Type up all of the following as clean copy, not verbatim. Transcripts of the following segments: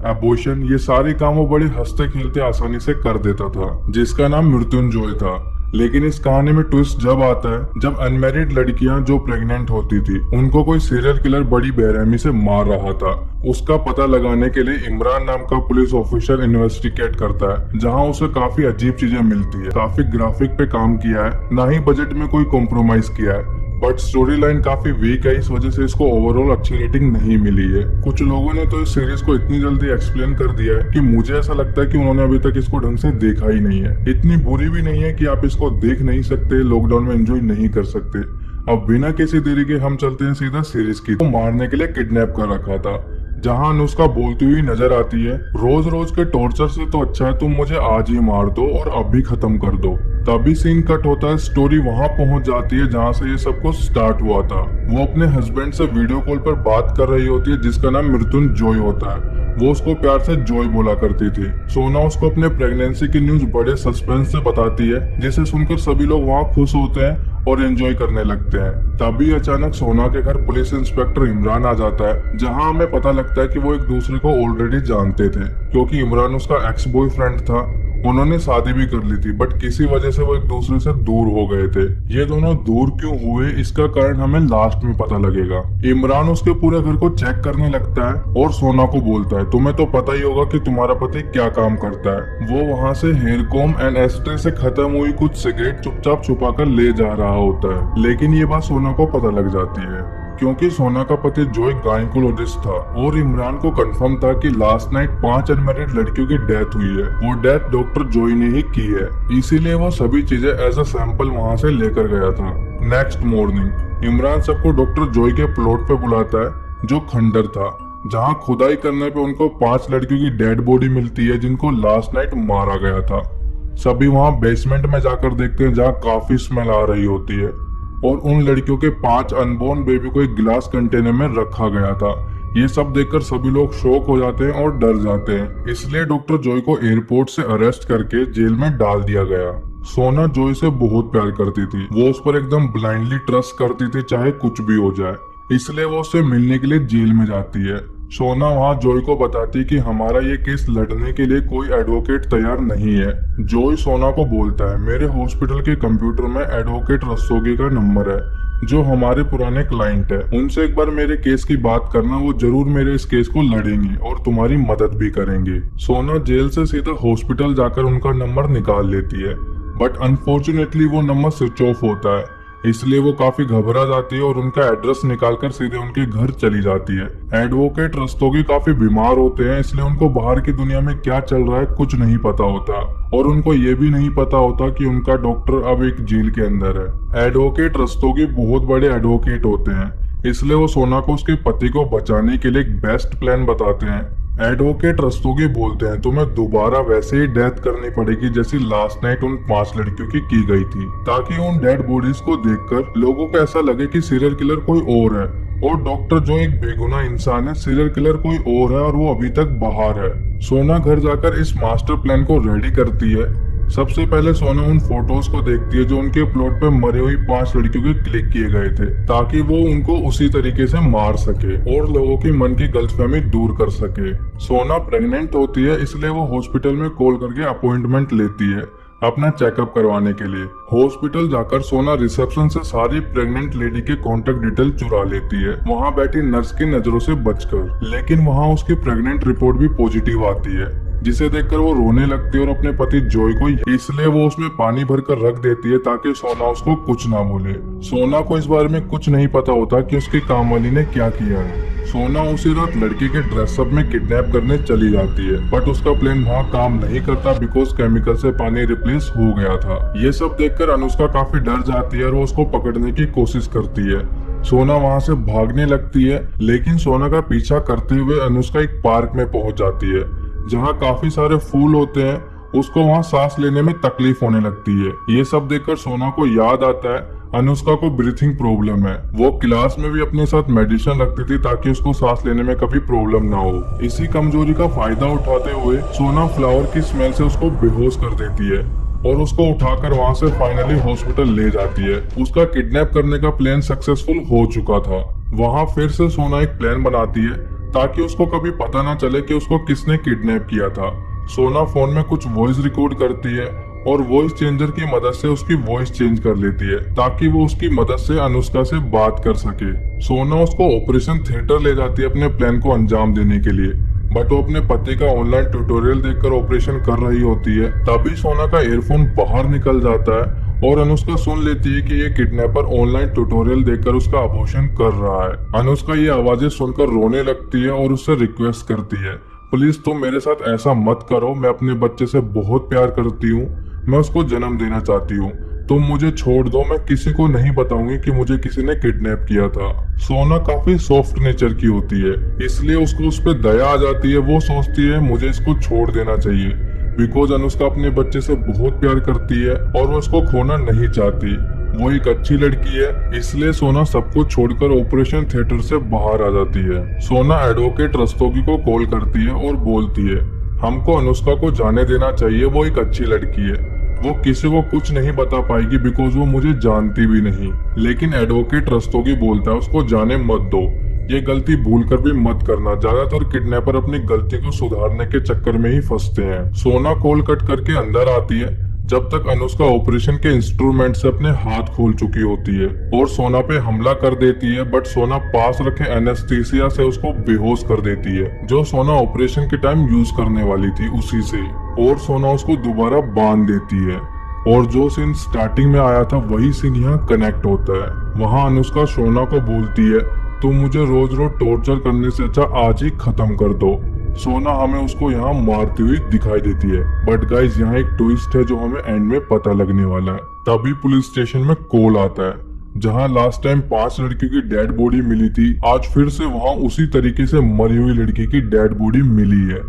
Abortion, ये सारे काम वो बड़े हंसते खेलते आसानी से कर देता था, जिसका नाम मृत्युंजय था। लेकिन इस कहानी में ट्विस्ट जब आता है जब अनमैरिड लड़कियां जो प्रेग्नेंट होती थी उनको कोई सीरियल किलर बड़ी बेरहमी से मार रहा था। उसका पता लगाने के लिए इमरान नाम का पुलिस ऑफिसर इन्वेस्टिगेट करता है, जहां उसे काफी अजीब चीजें मिलती है। काफी ग्राफिक पे काम किया है, ना ही बजट में कोई कॉम्प्रोमाइज किया है, बट स्टोरी लाइन काफी वीक है, इस वजह से इसको ओवरऑल अच्छी रेटिंग नहीं मिली है। कुछ लोगों ने तो इस सीरीज को इतनी जल्दी एक्सप्लेन कर दिया है कि मुझे ऐसा लगता है कि उन्होंने अभी तक इसको ढंग से देखा ही नहीं है। इतनी बुरी भी नहीं है कि आप इसको देख नहीं सकते, लॉकडाउन में एंजॉय नहीं कर सकते। अब बिना किसी देरी के हम चलते हैं सीधा सीरीज की। तो मारने के लिए किडनैप कर रखा था, जहां अनुष्का बोलती हुई नजर आती है, रोज रोज के टॉर्चर से तो अच्छा है तुम मुझे आज ही मार दो और अभी खत्म कर दो। तभी सीन कट होता है, स्टोरी वहां पहुंच जाती है जहां से ये सब कुछ स्टार्ट हुआ था। वो अपने हस्बैंड से वीडियो कॉल पर बात कर रही होती है, जिसका नाम मृत्युंजय होता है। वो उसको प्यार से जॉय बोला करती थी। सोना उसको अपने प्रेगनेंसी की न्यूज बड़े सस्पेंस से बताती है, जिसे सुनकर सभी लोग वहाँ खुश होते हैं और एंजॉय करने लगते हैं। तभी अचानक सोना के घर पुलिस इंस्पेक्टर इमरान आ जाता है, जहां हमें पता लगता है कि वो एक दूसरे को ऑलरेडी जानते थे, क्योंकि इमरान उसका एक्स बॉयफ्रेंड था। उन्होंने शादी भी कर ली थी, बट किसी वजह से वो एक दूसरे से दूर हो गए थे। ये दोनों दूर क्यों हुए, इसका कारण हमें लास्ट में पता लगेगा। इमरान उसके पूरे घर को चेक करने लगता है और सोना को बोलता है, तुम्हें तो पता ही होगा कि तुम्हारा पति क्या काम करता है। वो वहाँ से हेयर कॉम एंड एस्ट्रे से खत्म हुई कुछ सिगरेट चुपचाप छुपा कर ले जा रहा होता है। लेकिन ये बात सोना को पता लग जाती है, क्योंकि सोना का पति जो एक गायकोलॉजिस्ट था और इमरान को कंफर्म था कि लास्ट नाइट 5 अनमैरिड लड़कियों की डेथ हुई है। वो डेथ डॉक्टर जॉय ने ही की है, इसीलिए वो सभी चीजें एज अ सैंपल वहां से लेकर गया था। नेक्स्ट मॉर्निंग इमरान सबको डॉक्टर जॉय के प्लॉट पे बुलाता है, जो खंडर था, जहां खुदाई करने पे उनको 5 लड़कियों की डेड बॉडी मिलती है, जिनको लास्ट नाइट मारा गया था। सभी वहां बेसमेंट में जाकर देखते हैं, जहाँ काफी स्मेल आ रही होती है, और उन लड़कियों के 5 अनबोर्न बेबी को एक ग्लास कंटेनर में रखा गया था। ये सब देखकर सभी लोग शॉक हो जाते हैं और डर जाते हैं, इसलिए डॉक्टर जॉय को एयरपोर्ट से अरेस्ट करके जेल में डाल दिया गया। सोना जॉय से बहुत प्यार करती थी, वो उस पर एकदम ब्लाइंडली ट्रस्ट करती थी, चाहे कुछ भी हो जाए, इसलिए वो उससे मिलने के लिए जेल में जाती है। सोना वहाँ जॉय को बताती कि हमारा ये केस लड़ने के लिए कोई एडवोकेट तैयार नहीं है। जॉय सोना को बोलता है, मेरे हॉस्पिटल के कंप्यूटर में एडवोकेट रस्तोगी का नंबर है, जो हमारे पुराने क्लाइंट है। उनसे एक बार मेरे केस की बात करना, वो जरूर मेरे इस केस को लड़ेंगे और तुम्हारी मदद भी करेंगे। सोना जेल से सीधा हॉस्पिटल जाकर उनका नंबर निकाल लेती है, बट अनफॉर्चुनेटली वो नंबर स्विच ऑफ होता है, इसलिए वो काफी घबरा जाती है और उनका एड्रेस निकालकर सीधे उनके घर चली जाती है। एडवोकेट रस्तोगी काफी बीमार होते हैं, इसलिए उनको बाहर की दुनिया में क्या चल रहा है कुछ नहीं पता होता, और उनको ये भी नहीं पता होता कि उनका डॉक्टर अब एक जेल के अंदर है। एडवोकेट रस्तोगी बहुत बड़े एडवोकेट होते हैं, इसलिए वो सोना को उसके पति को बचाने के लिए एक बेस्ट प्लान बताते हैं। एडवोकेट रस्तोगी बोलते हैं, तुम्हें दोबारा वैसे ही डेथ करनी पड़ेगी जैसी लास्ट नाइट उन 5 लड़कियों की गई थी, ताकि उन डेड बॉडीज को देखकर लोगों को ऐसा लगे कि सीरियल किलर कोई और है, और डॉक्टर जो एक बेगुनाह इंसान है, सीरियल किलर कोई और है और वो अभी तक बाहर है। सोना घर जाकर इस मास्टर प्लान को रेडी करती है। सबसे पहले सोना उन फोटोज को देखती है जो उनके प्लॉट पे मरी हुई 5 लड़कियों के क्लिक किए गए थे, ताकि वो उनको उसी तरीके से मार सके और लोगों की मन की गलतफहमी दूर कर सके। सोना प्रेग्नेंट होती है, इसलिए वो हॉस्पिटल में कॉल करके अपॉइंटमेंट लेती है अपना चेकअप करवाने के लिए। हॉस्पिटल जाकर सोना रिसेप्शन से सारी प्रेग्नेंट लेडी के कॉन्टेक्ट डिटेल चुरा लेती है, वहाँ बैठी नर्स की नजरों से बचकर। लेकिन वहाँ उसकी प्रेग्नेंट रिपोर्ट भी पॉजिटिव आती है, जिसे देखकर वो रोने लगती है और अपने पति जॉय को, इसलिए वो उसमें पानी भरकर रख देती है ताकि सोना उसको कुछ ना बोले। सोना को इस बारे में कुछ नहीं पता होता कि उसकी कामवाली ने क्या किया है। सोना उसी रात लड़की के ड्रेसअप में किडनैप करने चली जाती है, बट उसका प्लान वहाँ काम नहीं करता, बिकॉज केमिकल से पानी रिप्लेस हो गया था। ये सब देखकर अनुष्का काफी डर जाती है और वो उसको पकड़ने की कोशिश करती है। सोना वहाँ से भागने लगती है, लेकिन सोना का पीछा करते हुए अनुष्का एक पार्क में पहुंच जाती है, जहाँ काफी सारे फूल होते हैं। उसको वहाँ सांस लेने में तकलीफ होने लगती है। ये सब देखकर सोना को याद आता है अनुष्का को ब्रीथिंग प्रॉब्लम है। वो क्लास में भी अपने साथ मेडिसिन रखती थी ताकि उसको सांस लेने में कभी प्रॉब्लम ना हो। इसी कमजोरी का फायदा उठाते हुए सोना फ्लावर की स्मेल से उसको बेहोश कर देती है और उसको उठाकर वहाँ से फाइनली हॉस्पिटल ले जाती है। उसका किडनैप करने का प्लान सक्सेसफुल हो चुका था। वहाँ फिर से सोना एक प्लान बनाती है ताकि उसको कभी पता ना चले कि उसको किसने किडनैप किया था। सोना फोन में कुछ वॉइस रिकॉर्ड करती है और वॉइस चेंजर की मदद से उसकी वॉइस चेंज कर लेती है ताकि वो उसकी मदद से अनुष्का से बात कर सके। सोना उसको ऑपरेशन थिएटर ले जाती है अपने प्लान को अंजाम देने के लिए, बट वो अपने पति का ऑनलाइन ट्यूटोरियल देखकर ऑपरेशन कर रही होती है। तभी सोना का ईयरफोन बाहर निकल जाता है और अनुष्का सुन लेती है कि ये किडनैपर ऑनलाइन ट्यूटोरियल देखकर उसका अबॉर्शन कर रहा है। अनुष्का ये आवाजें सुनकर रोने लगती है और उससे रिक्वेस्ट करती है, प्लीज तुम मेरे साथ ऐसा मत करो, मैं अपने बच्चे से बहुत प्यार करती हूँ, मैं उसको जन्म देना चाहती हूँ, तुम मुझे छोड़ दो, मैं किसी को नहीं बताऊंगी कि मुझे किसी ने किडनैप किया था। सोना काफी सॉफ्ट नेचर की होती है, इसलिए उसको उस पर दया आ जाती है। वो सोचती है मुझे इसको छोड़ देना चाहिए, बिकॉज अनुष्का अपने बच्चे से बहुत प्यार करती है और वो उसको खोना नहीं चाहती। वो एक अच्छी लड़की है, इसलिए सोना सब कुछ छोड़कर ऑपरेशन थिएटर से बाहर आ जाती है। सोना एडवोकेट रस्तोगी को कॉल करती है और बोलती है, हमको अनुष्का को जाने देना चाहिए, वो एक अच्छी लड़की है, वो किसी को कुछ नहीं बता पाएगी बिकॉज वो मुझे जानती भी नहीं। लेकिन एडवोकेट रस्तोगी बोलता है उसको जाने मत दो, ये गलती भूल कर भी मत करना, ज्यादातर किडनैपर अपनी गलती को सुधारने के चक्कर में ही फंसते हैं। सोना कॉल कट करके अंदर आती है जब तक अनुष्का ऑपरेशन के इंस्ट्रूमेंट से अपने हाथ खोल चुकी होती है और सोना पे हमला कर देती है, बट सोना पास रखे एनेस्थीसिया से उसको बेहोश कर देती है, जो सोना ऑपरेशन के टाइम यूज करने वाली थी उसी से, और सोना उसको दोबारा बांध देती है। और जो सीन स्टार्टिंग में आया था वही सीन यहाँ कनेक्ट होता है। वहाँ अनुष्का सोना को बोलती है, तुम मुझे रोज रोज टॉर्चर करने से अच्छा आज ही खत्म कर दो। सोना हमें उसको यहाँ मारती हुई दिखाई देती है, बट गाइस यहाँ एक ट्विस्ट है जो हमें एंड में पता लगने वाला है। तभी पुलिस स्टेशन में कॉल आता है, जहाँ लास्ट टाइम 5 लड़कियों की डेड बॉडी मिली थी, आज फिर से वहाँ उसी तरीके से मरी हुई लड़की की डेड बॉडी मिली है।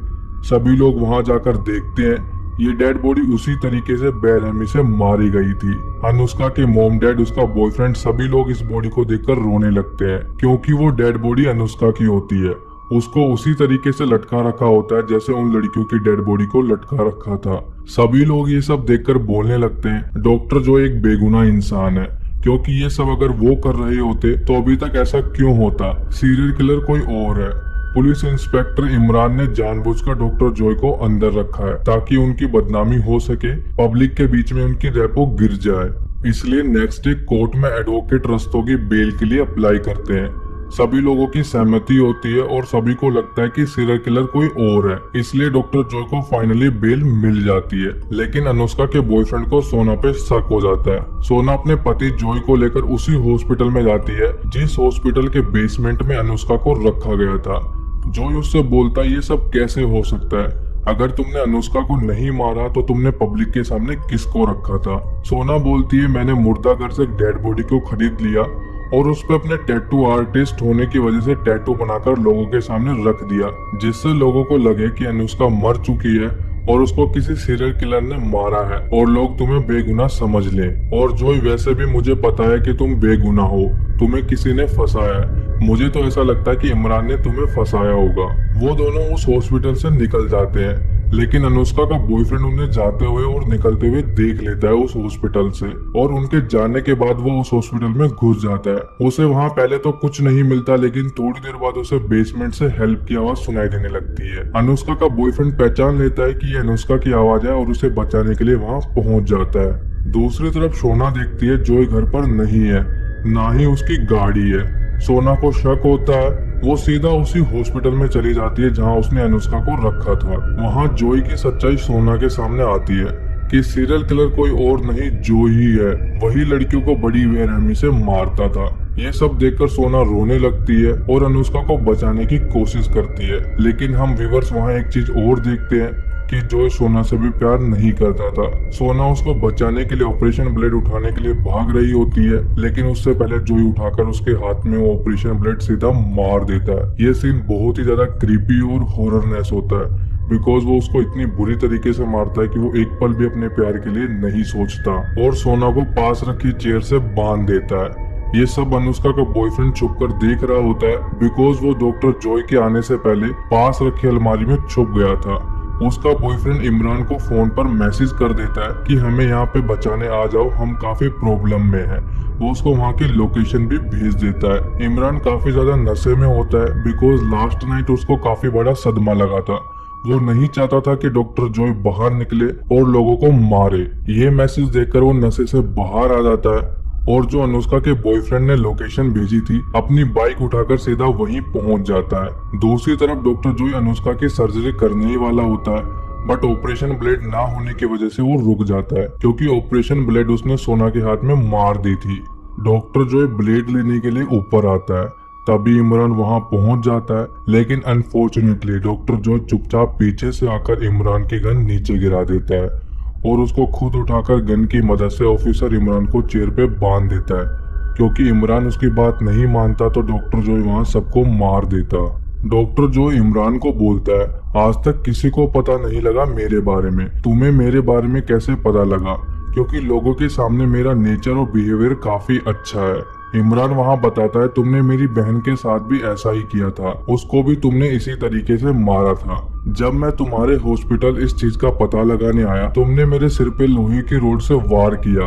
सभी लोग वहाँ जाकर देखते हैं, ये डेड बॉडी उसी तरीके से बेरहमी से मारी गई थी। अनुष्का के मॉम डैड, उसका बॉयफ्रेंड, सभी लोग इस बॉडी को देखकर रोने लगते हैं क्योंकि वो डेड बॉडी अनुष्का की होती है। उसको उसी तरीके से लटका रखा होता है जैसे उन लड़कियों की डेड बॉडी को लटका रखा था। सभी लोग ये सब देखकर बोलने लगते हैं, डॉक्टर जो एक बेगुनाह इंसान है, क्योंकि ये सब अगर वो कर रहे होते तो अभी तक ऐसा क्यों होता, सीरियल किलर कोई और है। पुलिस इंस्पेक्टर इमरान ने जानबूझकर डॉक्टर जॉय को अंदर रखा है ताकि उनकी बदनामी हो सके, पब्लिक के बीच में उनकी रेपो गिर जाए। इसलिए नेक्स्ट डे कोर्ट में एडवोकेट रस्तोगी बेल के लिए अप्लाई करते हैं। सभी लोगों की सहमति होती है और सभी को लगता है कि सीरियल किलर कोई और है, इसलिए डॉक्टर जॉय को फाइनली बेल मिल जाती है। लेकिन अनुष्का के बॉयफ्रेंड को सोना पे शक हो जाता है। सोना अपने पति जॉय को लेकर उसी हॉस्पिटल में जाती है जिस हॉस्पिटल के बेसमेंट में अनुष्का को रखा गया था। जॉय उससे बोलता है, ये सब कैसे हो सकता है, अगर तुमने अनुष्का को नहीं मारा तो तुमने पब्लिक के सामने किसको रखा था। सोना बोलती है, मैंने मुर्दाघर से डेड बॉडी को खरीद लिया और उस पर अपने टैटू आर्टिस्ट होने की वजह से टैटू बनाकर लोगों के सामने रख दिया, जिससे लोगों को लगे कि अनुष्का मर चुकी है और उसको किसी सीरियल किलर ने मारा है और लोग तुम्हें बेगुनाह समझ लें। और जॉय, वैसे भी मुझे पता है कि तुम बेगुनाह हो, तुम्हें किसी ने फंसाया है, मुझे तो ऐसा लगता है कि इमरान ने तुम्हें फंसाया होगा। वो दोनों उस हॉस्पिटल से निकल जाते हैं, लेकिन अनुष्का का बॉयफ्रेंड उन्हें जाते हुए और निकलते हुए देख लेता है उस हॉस्पिटल से, और उनके जाने के बाद वो उस हॉस्पिटल में घुस जाता है। उसे वहाँ पहले तो कुछ नहीं मिलता, लेकिन थोड़ी देर बाद उसे बेसमेंट से हेल्प की आवाज सुनाई देने लगती है। अनुष्का का बॉयफ्रेंड पहचान लेता है कि ये अनुष्का की आवाज है और उसे बचाने के लिए वहाँ पहुंच जाता है। दूसरी तरफ सोना देखती है जॉय घर पर नहीं है, ना ही उसकी गाड़ी है। सोना को शक होता है, वो सीधा उसी हॉस्पिटल में चली जाती है जहां उसने अनुष्का को रखा था। वहां जॉय की सच्चाई सोना के सामने आती है कि सीरियल किलर कोई और नहीं, जॉय ही है, वही लड़कियों को बड़ी बेरहमी से मारता था। ये सब देखकर सोना रोने लगती है और अनुष्का को बचाने की कोशिश करती है। लेकिन हम व्यूअर्स वहाँ एक चीज और देखते हैं कि जॉय सोना से भी प्यार नहीं करता था। सोना उसको बचाने के लिए ऑपरेशन ब्लेड उठाने के लिए भाग रही होती है, लेकिन उससे पहले जॉय उठाकर उसके हाथ में वो ऑपरेशन ब्लेड सीधा मार देता है। ये सीन बहुत ही ज्यादा क्रीपी और हॉररनेस होता है, बिकॉज वो उसको इतनी बुरी तरीके से मारता है कि वो एक पल भी अपने प्यार के लिए नहीं सोचता और सोना को पास रखी चेयर से बांध देता है। ये सब अनुष्का का बॉयफ्रेंड छुपकर देख रहा होता है, बिकॉज वो डॉक्टर जॉय के आने से पहले पास रखी अलमारी में छुप गया था। उसका बॉयफ्रेंड इमरान को फोन पर मैसेज कर देता है कि हमें यहाँ पे बचाने आ जाओ, हम काफी प्रॉब्लम में हैं। वो उसको वहाँ की लोकेशन भी भेज देता है। इमरान काफी ज्यादा नशे में होता है बिकॉज लास्ट नाइट उसको काफी बड़ा सदमा लगा था। वो नहीं चाहता था कि डॉक्टर जॉय बाहर निकले और लोगों को मारे। ये मैसेज देखकर वो नशे से बाहर आ जाता है और जो अनुष्का के बॉयफ्रेंड ने लोकेशन भेजी थी अपनी बाइक उठाकर सीधा वहीं पहुंच जाता है। दूसरी तरफ डॉक्टर जॉय अनुष्का की सर्जरी करने ही वाला होता है, बट ऑपरेशन ब्लेड ना होने की वजह से वो रुक जाता है क्योंकि ऑपरेशन ब्लेड उसने सोना के हाथ में मार दी थी। डॉक्टर जॉय ब्लेड लेने के लिए ऊपर आता है, तभी इमरान वहां पहुंच जाता है, लेकिन अनफॉर्चुनेटली डॉक्टर जॉय चुपचाप पीछे से आकर इमरान की गन नीचे गिरा देता है और उसको खुद उठाकर गन की मदद से ऑफिसर इमरान को चेयर पे बांध देता है। क्योंकि इमरान उसकी बात नहीं मानता तो डॉक्टर जॉय वहां सबको मार देता। डॉक्टर जॉय इमरान को बोलता है, आज तक किसी को पता नहीं लगा मेरे बारे में, तुम्हें मेरे बारे में कैसे पता लगा? क्योंकि लोगों के सामने मेरा नेचर और बिहेवियर काफी अच्छा है। इमरान वहां बताता है, तुमने मेरी बहन के साथ भी ऐसा ही किया था, उसको भी तुमने इसी तरीके से मारा था। जब मैं तुम्हारे हॉस्पिटल इस चीज का पता लगाने आया, तुमने मेरे सिर पे लोहे की रोड से वार किया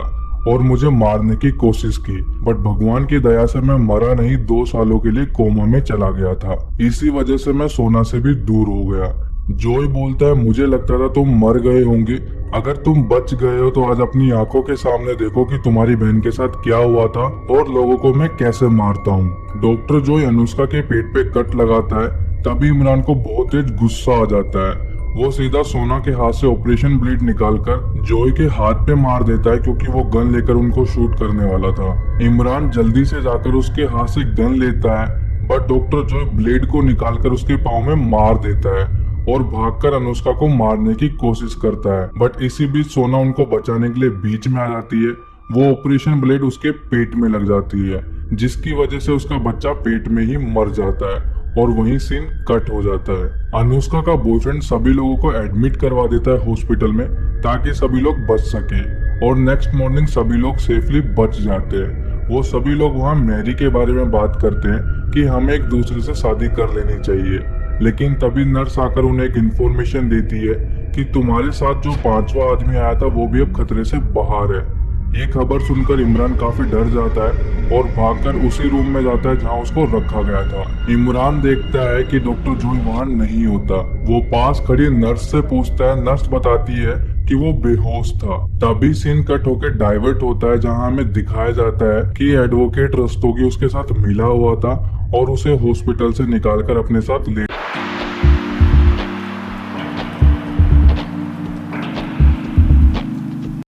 और मुझे मारने की कोशिश की, बट भगवान की दया से मैं मरा नहीं, 2 सालों के लिए कोमा में चला गया था। इसी वजह से मैं सोना से भी दूर हो गया। जॉय बोलता है, मुझे लगता था तुम मर गए होंगे, अगर तुम बच गए हो तो आज अपनी आंखों के सामने देखो कि तुम्हारी बहन के साथ क्या हुआ था और लोगों को मैं कैसे मारता हूँ। डॉक्टर जॉय अनुष्का के पेट पे कट लगाता है, तभी इमरान को बहुत तेज गुस्सा आ जाता है। वो सीधा सोना के हाथ से ऑपरेशन ब्लेड निकालकर जॉय के हाथ पे मार देता है क्योंकि वो गन लेकर उनको शूट करने वाला था। इमरान जल्दी से जाकर उसके हाथ से गन लेता है, बट डॉक्टर जॉय ब्लेड को निकालकर उसके पाँव में मार देता है और भागकर अनुष्का को मारने की कोशिश करता है। बट इसी बीच सोना उनको बचाने के लिए बीच में आ जाती है। वो ऑपरेशन ब्लेड उसके पेट में लग जाती है, जिसकी वजह से उसका बच्चा पेट में ही मर जाता है और वहीं सीन कट हो जाता है। अनुष्का का बॉयफ्रेंड सभी लोगों को एडमिट करवा देता है हॉस्पिटल में ताकि सभी लोग बच सके और नेक्स्ट मॉर्निंग सभी लोग सेफली बच जाते हैं। वो सभी लोग वहाँ मैरी के बारे में बात करते हैं कि हमें एक दूसरे से शादी कर लेनी चाहिए, लेकिन तभी नर्स आकर उन्हें एक इन्फॉर्मेशन देती है कि तुम्हारे साथ जो 5वां आदमी आया था वो भी अब खतरे से बाहर है। ये खबर सुनकर इमरान काफी डर जाता है और भागकर उसी रूम में जाता है जहां उसको रखा गया था। इमरान देखता है कि डॉक्टर जॉय वहां नहीं होता। वो पास खड़ी नर्स से पूछता है, नर्स बताती है कि वो बेहोश था। तभी सीन कट होकर डाइवर्ट होता है जहां हमें दिखाया जाता है कि एडवोकेट रस्तोगी उसके साथ मिला हुआ था और उसे हॉस्पिटल से निकालकर अपने साथ ले